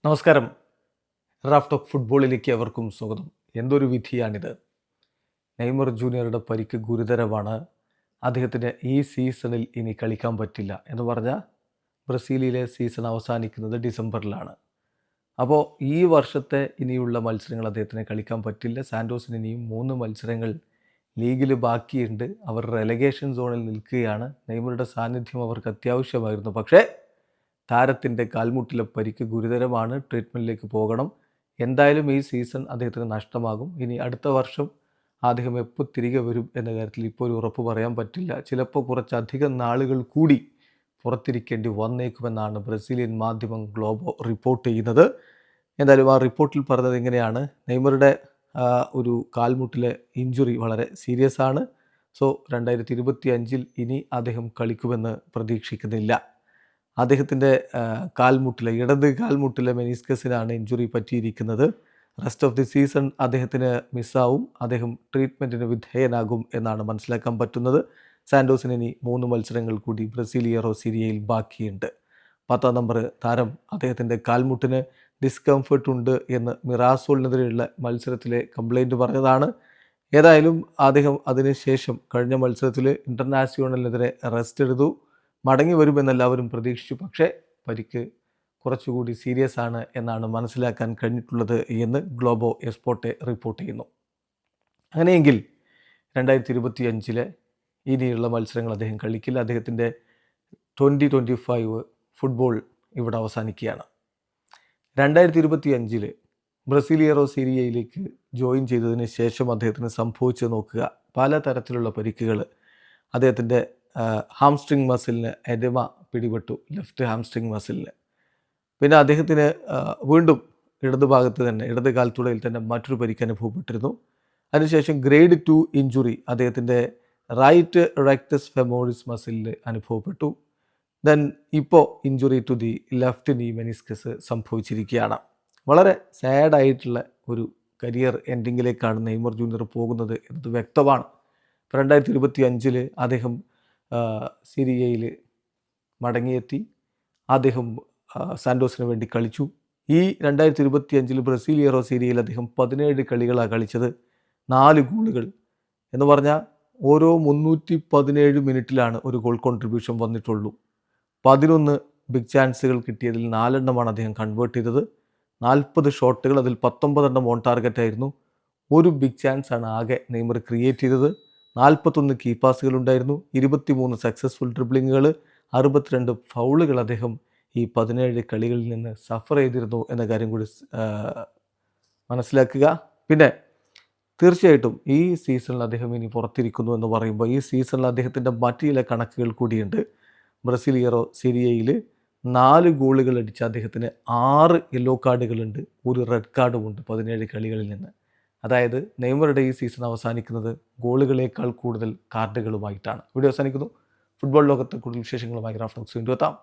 നമസ്കാരം. Raf talk ഫുട്ബോളിലേക്ക് അവർക്കും സ്വാഗതം. എന്തൊരു വിധിയാണിത്! നെയ്മർ ജൂനിയറുടെ പരിക്ക് ഗുരുതരമാണ്. അദ്ദേഹത്തിന് ഈ സീസണിൽ ഇനി കളിക്കാൻ പറ്റില്ല എന്ന് പറഞ്ഞാൽ ബ്രസീലിലെ സീസൺ അവസാനിക്കുന്നത് ഡിസംബറിലാണ്. അപ്പോൾ ഈ വർഷത്തെ ഇനിയുള്ള മത്സരങ്ങൾ അദ്ദേഹത്തിന് കളിക്കാൻ പറ്റില്ല. സാൻഡോസിന് ഇനിയും 3 മത്സരങ്ങൾ ലീഗിൽ ബാക്കിയുണ്ട്. അവർ റെലഗേഷൻ സോണിൽ നിൽക്കുകയാണ്. നെയ്മറുടെ സാന്നിധ്യം അവർക്ക് അത്യാവശ്യമായിരുന്നു. പക്ഷേ താരത്തിൻ്റെ കാൽമുട്ടിലെ പരിക്ക് ഗുരുതരമാണ്. ട്രീറ്റ്മെൻറ്റിലേക്ക് പോകണം. എന്തായാലും ഈ സീസൺ അദ്ദേഹത്തിന് നഷ്ടമാകും. ഇനി അടുത്ത വർഷം അദ്ദേഹം എപ്പോൾ തിരികെ വരും എന്ന കാര്യത്തിൽ ഇപ്പോൾ ഒരു ഉറപ്പ് പറയാൻ പറ്റില്ല. ചിലപ്പോൾ കുറച്ചധികം നാളുകൾ കൂടി പുറത്തിരിക്കേണ്ടി വന്നേക്കുമെന്നാണ് ബ്രസീലിയൻ മാധ്യമം ഗ്ലോബോ റിപ്പോർട്ട് ചെയ്യുന്നത്. എന്തായാലും ആ റിപ്പോർട്ടിൽ പറഞ്ഞത് എങ്ങനെയാണ്, നെയ്മറുടെ ഒരു കാൽമുട്ടിലെ ഇഞ്ചുറി വളരെ സീരിയസ് ആണ്. സോ 2025 ഇനി അദ്ദേഹം കളിക്കുമെന്ന് പ്രതീക്ഷിക്കുന്നില്ല. അദ്ദേഹത്തിൻ്റെ ഇടത് കാൽമുട്ടിലെ മെനിസ്കസിനാണ് ഇഞ്ചുറി പറ്റിയിരിക്കുന്നത്. റെസ്റ്റ് ഓഫ് ദി സീസൺ അദ്ദേഹത്തിന് മിസ്സാവും. അദ്ദേഹം ട്രീറ്റ്മെൻറ്റിന് വിധേയനാകും എന്നാണ് മനസ്സിലാക്കാൻ പറ്റുന്നത്. സാൻഡോസിന് ഇനി 3 മത്സരങ്ങൾ കൂടി ബ്രസീലിയറോ സീരിയയിൽ ബാക്കിയുണ്ട്. 10ാം നമ്പർ താരം അദ്ദേഹത്തിൻ്റെ കാൽമുട്ടിന് ഡിസ്കംഫർട്ട് ഉണ്ട് എന്ന് മിറാസോളിനെതിരെയുള്ള മത്സരത്തിലെ കംപ്ലൈൻറ്റ് പറഞ്ഞതാണ്. ഏതായാലും അദ്ദേഹം അതിനുശേഷം കഴിഞ്ഞ മത്സരത്തിൽ ഇൻ്റർനാഷണലിനെതിരെ റെസ്റ്റ് എടുത്തു. മടങ്ങി വരുമെന്നെല്ലാവരും പ്രതീക്ഷിച്ചു. പക്ഷേ പരിക്ക് കുറച്ചുകൂടി സീരിയസ് ആണ് എന്നാണ് മനസ്സിലാക്കാൻ കഴിഞ്ഞിട്ടുള്ളത് എന്ന് ഗ്ലോബോ എസ്പോർട്ടെ റിപ്പോർട്ട് ചെയ്യുന്നു. അങ്ങനെയെങ്കിൽ 2025 ഇനിയുള്ള മത്സരങ്ങൾ അദ്ദേഹം കളിക്കില്ല. അദ്ദേഹത്തിൻ്റെ 2025 ഫുട്ബോൾ ഇവിടെ അവസാനിക്കുകയാണ്. 2025 ബ്രസീലിയറോ സീരിയയിലേക്ക് ജോയിൻ ചെയ്തതിന് ശേഷം അദ്ദേഹത്തിന് സംഭവിച്ചത് നോക്കുക. പല തരത്തിലുള്ള പരിക്കുകൾ. അദ്ദേഹത്തിൻ്റെ ഹാംസ്ട്രിങ് മസിലിന് എഡെമ പിടിപെട്ടു, ലെഫ്റ്റ് ഹാംസ്ട്രിങ് മസിലിന്. പിന്നെ അദ്ദേഹത്തിന് വീണ്ടും ഇടത് കാൽത്തുടയിൽ തന്നെ മറ്റൊരു പരിക്ക് അനുഭവപ്പെട്ടിരുന്നു. അതിനുശേഷം ഗ്രേഡ് 2 ഇഞ്ചുറി അദ്ദേഹത്തിൻ്റെ റൈറ്റ് റെക്ടസ് ഫെമോറിസ് മസിലിൽ അനുഭവപ്പെട്ടു. ദെൻ ഇപ്പോൾ ഇഞ്ചുറി ടു ദി ലെഫ്റ്റ് നീ മെനിസ്കസ് സംഭവിച്ചിരിക്കുകയാണ്. വളരെ സാഡായിട്ടുള്ള ഒരു കരിയർ എൻഡിങ്ങിലേക്കാണ് നെയ്മർ ജൂനിയർ പോകുന്നത് എന്നത് വ്യക്തമാണ്. 2025 അദ്ദേഹം സീരിയയിൽ മടങ്ങിയെത്തി. അദ്ദേഹം സാൻഡോസിന് വേണ്ടി കളിച്ചു. ഈ 2025 ബ്രസീലിയറോ സീരിയയിൽ അദ്ദേഹം 17 കളികളാണ് കളിച്ചത്. 4 ഗോളുകൾ എന്ന് പറഞ്ഞാൽ ഓരോ 317 മിനിറ്റിലാണ് ഒരു ഗോൾ കോൺട്രിബ്യൂഷൻ വന്നിട്ടുള്ളൂ. 11 ബിഗ് ചാൻസുകൾ കിട്ടിയതിൽ 4 എണ്ണമാണ് അദ്ദേഹം കൺവേർട്ട് ചെയ്തത്. 40 ഷോട്ടുകൾ, അതിൽ 19 എണ്ണം ഓൺ ടാർഗറ്റ് ആയിരുന്നു. ഒരു ബിഗ് ചാൻസ് ആണ് ആകെ നെയ്മർ ക്രിയേറ്റ് ചെയ്തത്. 41 കീ പാസുകൾ ഉണ്ടായിരുന്നു. 23 സക്സസ്ഫുൾ ഡ്രിബ്ലിങ്ങുകൾ, 62 ഫൗളുകൾ അദ്ദേഹം ഈ 17 കളികളിൽ നിന്ന് സഫർ ചെയ്തിരുന്നു എന്ന കാര്യം കൂടി മനസ്സിലാക്കുക. പിന്നെ തീർച്ചയായിട്ടും ഈ സീസണിൽ അദ്ദേഹം ഇനി പുറത്തിരിക്കുന്നു എന്ന് പറയുമ്പോൾ ഈ സീസണിൽ അദ്ദേഹത്തിൻ്റെ മറ്റു ചില കണക്കുകൾ കൂടിയുണ്ട്. ബ്രസീലിയറോ സീരിയയിൽ 4 ഗോളുകൾ അടിച്ച അദ്ദേഹത്തിന് 6 യെല്ലോ കാർഡുകളുണ്ട്, ഒരു റെഡ് കാർഡുമുണ്ട് 17 കളികളിൽ നിന്ന്. അതായത് നെയ്മറുടെ ഈ സീസൺ അവസാനിക്കുന്നത് ഗോളുകളേക്കാൾ കൂടുതൽ കാർഡുകളുമായിട്ടാണ്. വീഡിയോ അവസാനിക്കുന്നു. ഫുട്ബോൾ ലോകത്തെ കൂടുതൽ വിശേഷങ്ങളുമായി റാഫ് ടോക്സ് വീണ്ടും എത്താം.